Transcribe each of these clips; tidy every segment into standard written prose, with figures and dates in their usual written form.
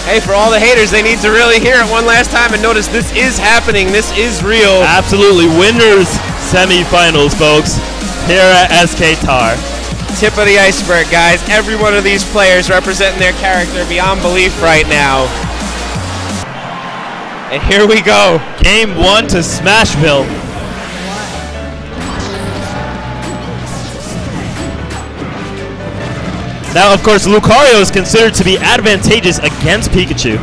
Hey, for all the haters, they need to really hear it one last time and notice this is happening. This is real. Absolutely. Winners semifinals, folks, here at SKTAR. Tip of the iceberg, guys. Every one of these players representing their character beyond belief right now. And here we go. Game 1 to Smashville. Now, of course, Lucario is considered to be advantageous against Pikachu.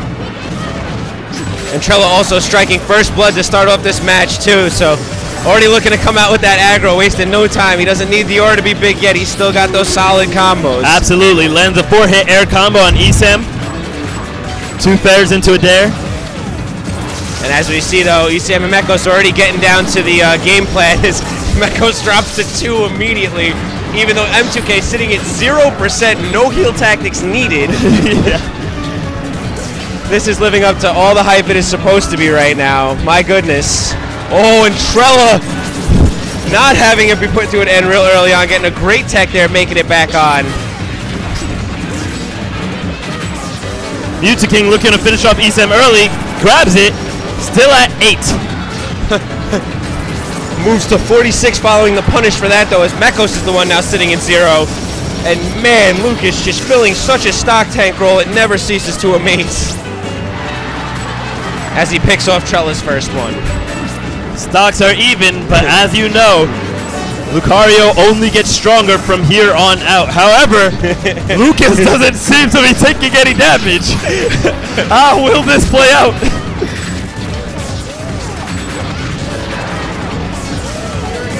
And Trela also striking first blood to start off this match, too. So, already looking to come out with that aggro, wasting no time. He doesn't need the aura to be big yet. He's still got those solid combos. Absolutely. Lands a 4-hit air combo on ESAM. 2 fairs into a dare. And as we see, though, ESAM and Mekos already getting down to the game plan as Mekos drops to 2 immediately, even though M2K sitting at 0%, no heal tactics needed. Yeah. This is living up to all the hype it is supposed to be right now. My goodness. Oh, and Trela not having it be put to an end real early on, getting a great tech there, making it back on. Mew2King looking to finish off ESAM early, grabs it, still at 8. Moves to 46 following the punish for that, though, as Mekos is the one now sitting at 0. And man, Lucas just filling such a stock tank role, it never ceases to amaze. As he picks off Trela's first one. Stocks are even, but as you know, Lucario only gets stronger from here on out. However, Lucas doesn't seem to be taking any damage. How will this play out?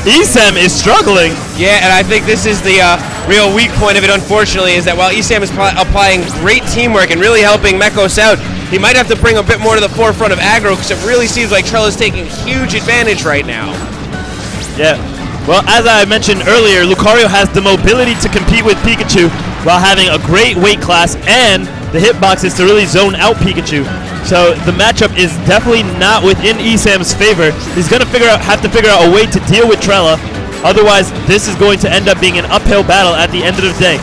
ESAM is struggling. Yeah, and I think this is the real weak point of it, unfortunately, is that while ESAM is applying great teamwork and really helping Mekos out, he might have to bring a bit more to the forefront of aggro because it really seems like Trela's taking huge advantage right now. Yeah. Well, as I mentioned earlier, Lucario has the mobility to compete with Pikachu while having a great weight class and the hitboxes to really zone out Pikachu. So the matchup is definitely not within ESAM's favor. He's going to have to figure out a way to deal with Trela. Otherwise, this is going to end up being an uphill battle at the end of the day.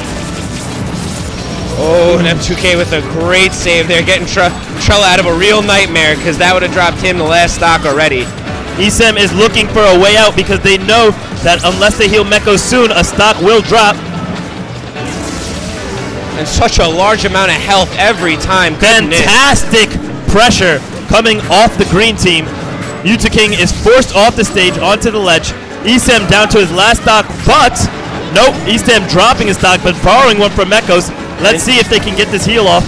Oh, and M2K with a great save there, getting Trela out of a real nightmare because that would have dropped him the last stock already. ESAM is looking for a way out because they know that unless they heal Mekos soon, a stock will drop. And such a large amount of health every time. Fantastic pressure coming off the green team. Mew2King is forced off the stage onto the ledge. ESAM down to his last stock, but nope, ESAM dropping his stock, but borrowing one from Mekos. Let's see if they can get this heal off.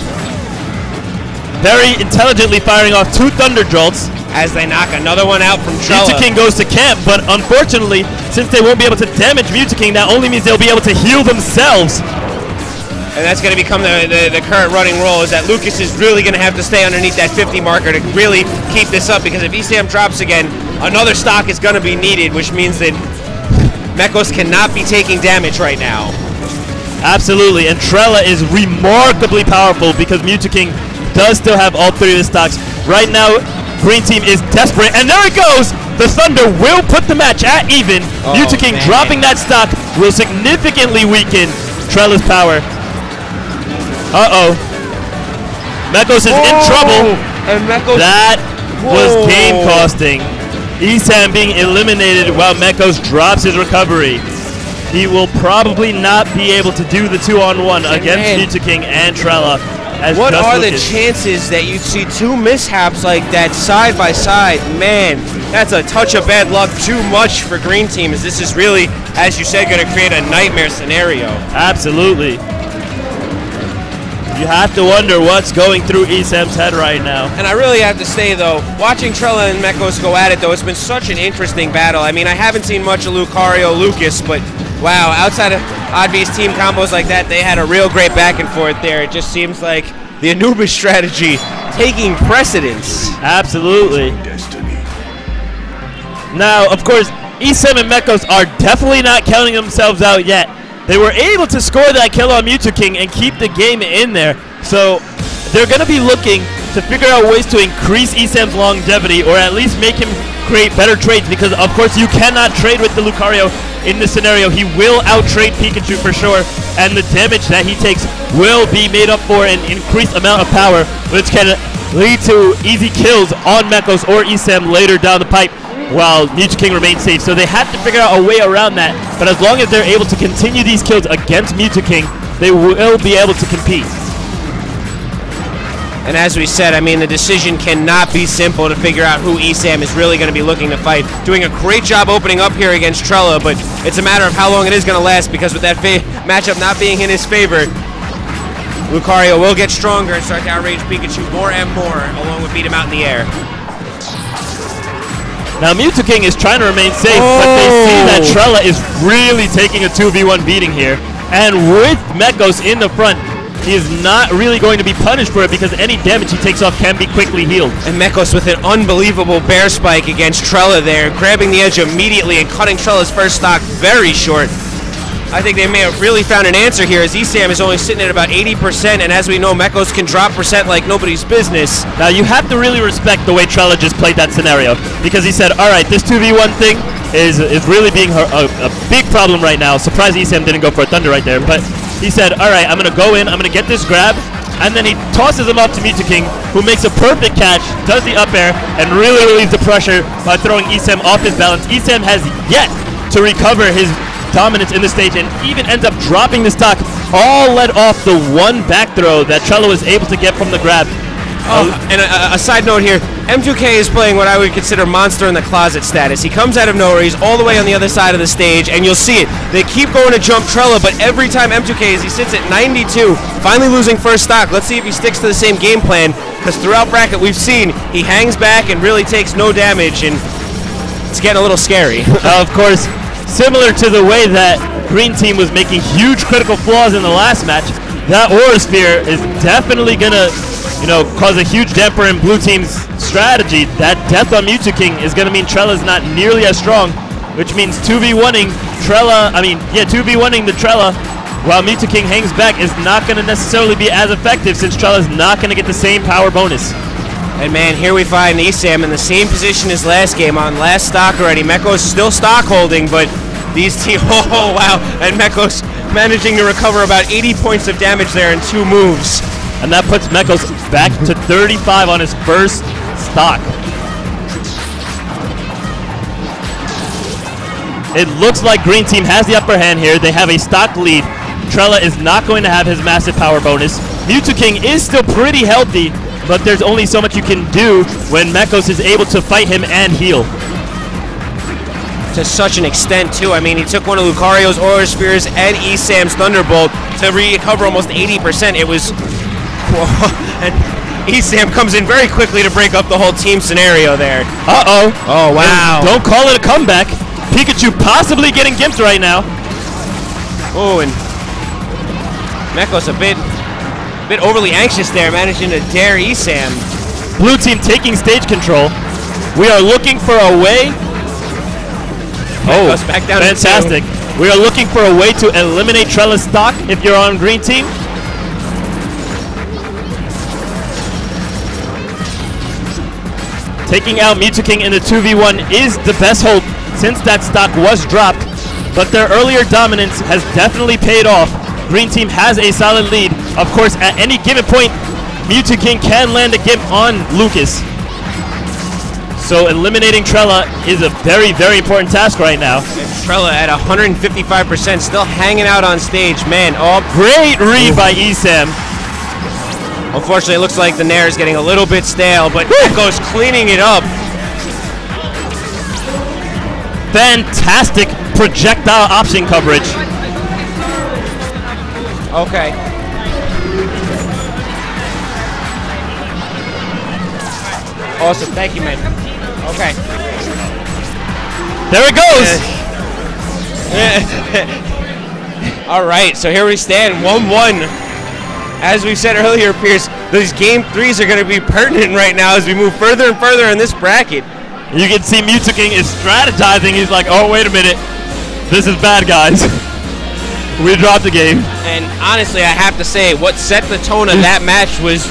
Very intelligently firing off 2 Thunder Jolts. As they knock another one out from Trela. Mew2King goes to camp, but unfortunately, since they won't be able to damage Mew2King, that only means they'll be able to heal themselves. And that's going to become the current running role, is that Lucas is really going to have to stay underneath that 50 marker to really keep this up, because if ESAM drops again, another stock is going to be needed, which means that Mekos cannot be taking damage right now. Absolutely, and Trela is remarkably powerful because Mew2King does still have all 3 of his stocks. Right now, Green Team is desperate, and there it goes! The Thunder will put the match at even. Mew2King dropping that stock will significantly weaken Trela's power. Uh-oh. Mekos is in trouble. And Mekos, that was game costing. ESAM being eliminated while Mekos drops his recovery. He will probably not be able to do the 2-on-1 against Mew2King and Trela. What are the chances that you'd see 2 mishaps like that side by side? Man, that's a touch of bad luck too much for Green Team, as this is really, as you said, going to create a nightmare scenario. Absolutely. You have to wonder what's going through ESAM's head right now. And I really have to say, though, watching Trela and Mekos go at it, though, it's been such an interesting battle. I mean, I haven't seen much of Lucario Lucas, but wow, outside of Oddbee's team combos like that, they had a real great back and forth there. It just seems like the Anubis strategy taking precedence. Absolutely. Now, of course, ESAM and Mekos are definitely not counting themselves out yet. They were able to score that kill on Mew2King and keep the game in there. So they're going to be looking to figure out ways to increase ESAM's longevity, or at least make him create better trades, because of course you cannot trade with the Lucario in this scenario. He will out-trade Pikachu for sure, and the damage that he takes will be made up for an increased amount of power, which can lead to easy kills on Mekos or ESAM later down the pipe, while Mew2King remains safe. So they have to figure out a way around that, but as long as they're able to continue these kills against Mew2King, they will be able to compete. And as we said, I mean, the decision cannot be simple to figure out who ESAM is really going to be looking to fight. Doing a great job opening up here against Trela, but it's a matter of how long it is going to last, because with that matchup not being in his favor, Lucario will get stronger and start to outrage Pikachu more and more, along with beat him out in the air. Now Mew2King is trying to remain safe, but they see that Trela is really taking a 2v1 beating here. And with Mekos in the front, he is not really going to be punished for it, because any damage he takes off can be quickly healed. And Mekos with an unbelievable bear spike against Trela there, grabbing the edge immediately and cutting Trela's first stock very short. I think they may have really found an answer here, as ESAM is only sitting at about 80%, and as we know, Mekos can drop percent like nobody's business. Now you have to really respect the way Trela just played that scenario, because he said, all right, this 2v1 thing is really being a big problem right now. Surprised ESAM didn't go for a Thunder right there, but he said, all right, I'm going to go in, I'm going to get this grab, and then he tosses him off to Mew2King, who makes a perfect catch, does the up air, and really relieves the pressure by throwing ESAM off his balance. ESAM has yet to recover his dominance in the stage, and even ends up dropping the stock, all led off the one back throw that Trela was able to get from the grab. And a side note here, M2K is playing what I would consider monster in the closet status. He comes out of nowhere, he's all the way on the other side of the stage, and you'll see it. They keep going to jump Trela, but every time M2K is, he sits at 92, finally losing first stock. Let's see if he sticks to the same game plan, because throughout bracket we've seen he hangs back and really takes no damage, and it's getting a little scary. Of course, similar to the way that Green Team was making huge critical flaws in the last match, that Aura Sphere is definitely going to, cause a huge damper in Blue Team's strategy. That death on Mew2King is going to mean Trela's not nearly as strong, which means 2v1ing the Trela, while Mew2King hangs back, is not going to necessarily be as effective, since Trela's not going to get the same power bonus. And man, here we find ESAM in the same position as last game, on last stock already. Mekos still stock holding, but these teams, oh wow, and Mekos managing to recover about 80 points of damage there in 2 moves. And that puts Mekos back to 35 on his first stock. It looks like Green Team has the upper hand here. They have a stock lead. Trela is not going to have his massive power bonus. Mew2King is still pretty healthy, but there's only so much you can do when Mekos is able to fight him and heal. To such an extent, too. I mean, he took one of Lucario's Aura Spheres and ESAM's Thunderbolt to recover almost 80%. It was... and ESAM comes in very quickly to break up the whole team scenario there. Uh-oh. Oh, wow. And don't call it a comeback. Pikachu possibly getting gimped right now. Oh, and Mekos a bit overly anxious there, managing to dare ESAM. Blue Team taking stage control. We are looking for a way. Mekos back down fantastic. We are looking for a way to eliminate Trela's stock if you're on Green Team. Taking out Mew2King in the 2v1 is the best hope, since that stock was dropped, but their earlier dominance has definitely paid off. Green Team has a solid lead. Of course, at any given point, Mew2King can land a gimp on Lucas. So eliminating Trela is a very, very important task right now. And Trela at 155%, still hanging out on stage. Man, great read by ESAM. Unfortunately, it looks like the Nair is getting a little bit stale, but Mekos cleaning it up. Fantastic projectile option coverage. Okay. Awesome, thank you, man. Okay. There it goes. All right, so here we stand, 1-1. As we said earlier, Pierce, these game 3s are going to be pertinent right now as we move further and further in this bracket. You can see Mew2King is strategizing. He's like, oh, wait a minute. This is bad, guys. We dropped the game. And honestly, I have to say, what set the tone of that match was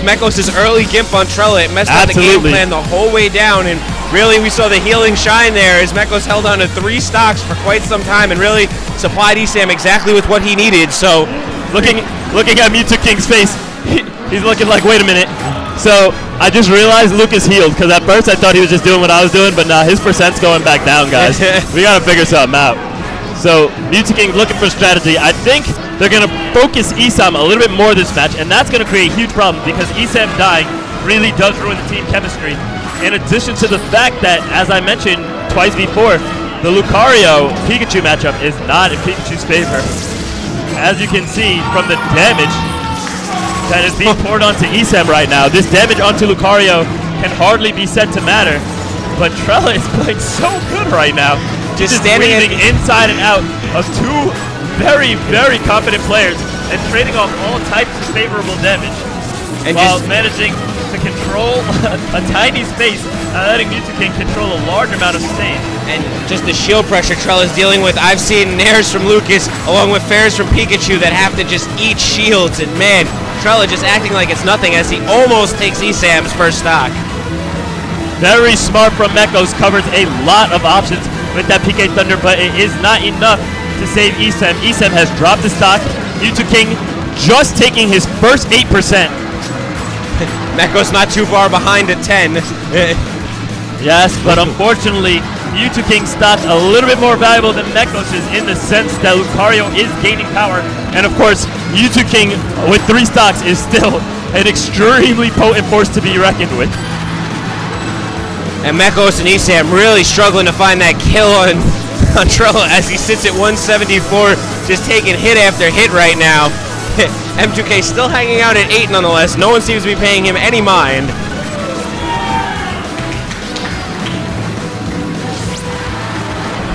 Mekos' early gimp on Trela. It messed up the game plan the whole way down, and really we saw the healing shine there as Mekos held on to 3 stocks for quite some time and really supplied ESAM exactly with what he needed. So looking at Mew2King's face, he's looking like, wait a minute. So I just realized Luke is healed, because at first I thought he was just doing what I was doing, but now his percent's going back down, guys. We gotta figure something out. So Mew2King looking for strategy. I think they're gonna focus ESAM a little bit more this match, and that's gonna create a huge problem because ESAM dying really does ruin the team chemistry. In addition to the fact that, as I mentioned twice before, the Lucario-Pikachu matchup is not in Pikachu's favor. As you can see from the damage that is being poured onto ESAM right now, this damage onto Lucario can hardly be said to matter, but Trela is playing so good right now. Just standing inside and out of 2 very, very competent players and trading off all types of favorable damage, and while managing to control a tiny space, letting Mew2King control a large amount of space. And just the shield pressure Trela's dealing with. I've seen nairs from Lucas along with fairs from Pikachu that have to just eat shields, and man, Trela just acting like it's nothing as he almost takes ESAM's first stock. Very smart from Mekos, covers a lot of options with that PK Thunder, but it is not enough to save ESAM. ESAM has dropped the stock. Mew2King just taking his first 8%. Mekos not too far behind at 10. Yes, but unfortunately, Mew2King's stock a little bit more valuable than Mekos' in the sense that Lucario is gaining power. And of course, Mew2King with 3 stocks is still an extremely potent force to be reckoned with. And Mekos and ESAM really struggling to find that kill on Trela as he sits at 174, just taking hit after hit right now. M2K still hanging out at 8 nonetheless. No one seems to be paying him any mind.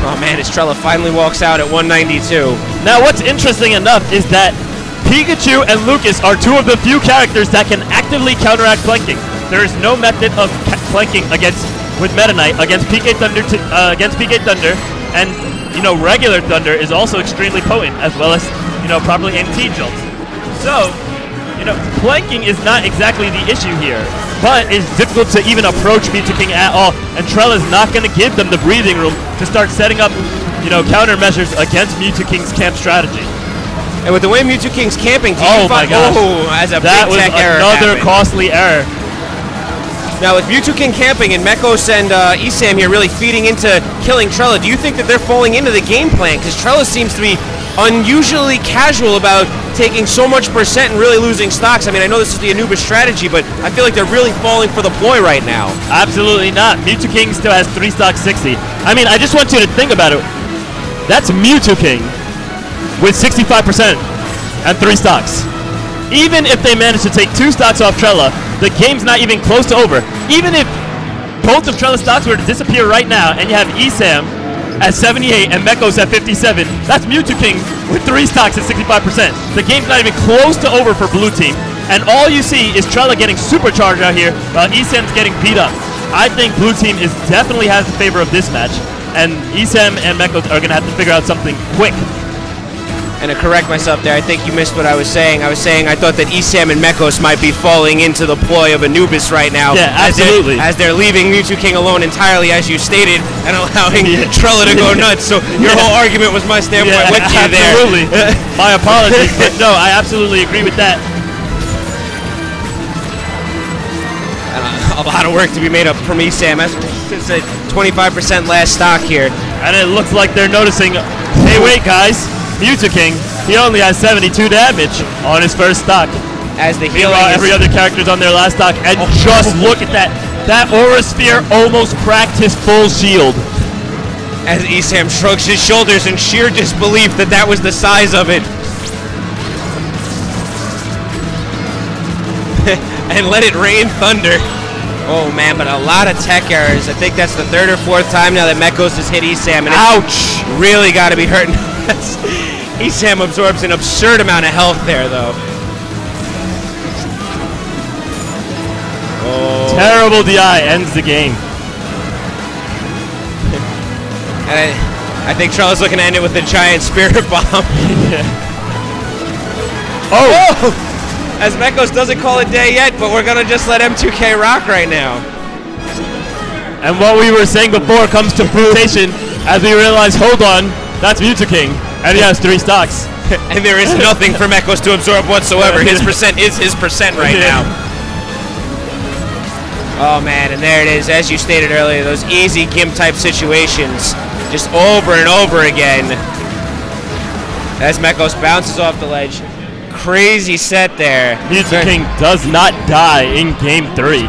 Oh man, as Trela finally walks out at 192. Now what's interesting enough is that Pikachu and Lucas are 2 of the few characters that can actively counteract flanking. There is no method of flanking with Meta Knight against PK Thunder, and regular Thunder is also extremely potent, as well as properly aimed T-jumps. So flanking is not exactly the issue here, but it's difficult to even approach Mew2King at all, and Trela is not going to give them the breathing room to start setting up countermeasures against Mew2King's camp strategy. And with the way Mew2King's camping, oh my gosh, as a that big was tech error another happened. Costly error. Now with Mew2King camping and Mekos and ESAM here really feeding into killing Trela, do you think that they're falling into the game plan? Because Trela seems to be unusually casual about taking so much percent and really losing stocks. I mean, I know this is the Anubis strategy, but I feel like they're really falling for the ploy right now. Absolutely not. Mew2King still has 3 stocks 60. I mean, I just want you to think about it. That's Mew2King with 65% and 3 stocks. Even if they manage to take 2 stocks off Trela, the game's not even close to over. Even if both of Trela's stocks were to disappear right now and you have ESAM at 78 and Mekos at 57, that's Mew2King with 3 stocks at 65%. The game's not even close to over for blue team, and all you see is Trela getting supercharged out here while ESAM's getting beat up. I think blue team definitely has the favor of this match, and ESAM and Mekos are going to have to figure out something quick. And to correct myself there, I think you missed what I was saying. I was saying I thought that ESAM and Mekos might be falling into the ploy of Anubis right now. Yeah, absolutely. As they're leaving Mew2King alone entirely, as you stated, and allowing Trela to go nuts. So your whole argument was my standpoint with you there. Absolutely. My apologies, but no, I absolutely agree with that. A lot of work to be made up from ESAM. It's a 25% last stock here. And it looks like they're noticing, hey, wait, guys. Mew2King, he only has 72 damage on his first stock. As the healing every other character's on their last stock, and just look at that. That Aura Sphere almost cracked his full shield. As ESAM shrugs his shoulders in sheer disbelief that that was the size of it. And let it rain thunder. Oh man, but a lot of tech errors. I think that's the 3rd or 4th time now that Mekos has hit ESAM, and ouch! Really got to be hurting. ESAM absorbs an absurd amount of health there, though. Oh. Terrible DI ends the game. And I think Trela's looking to end it with a giant spirit bomb. Oh! As Mekos doesn't call it day yet, but we're going to just let M2K rock right now. And what we were saying before comes to fruition as we realize, hold on, that's Mew2King, and he has 3 stocks. And there is nothing for Mekos to absorb whatsoever. His percent is his percent right now. Oh man, and there it is, as you stated earlier, those easy gimp type situations, just over and over again. As Mekos bounces off the ledge. Crazy set there. Mew2King does not die in game 3.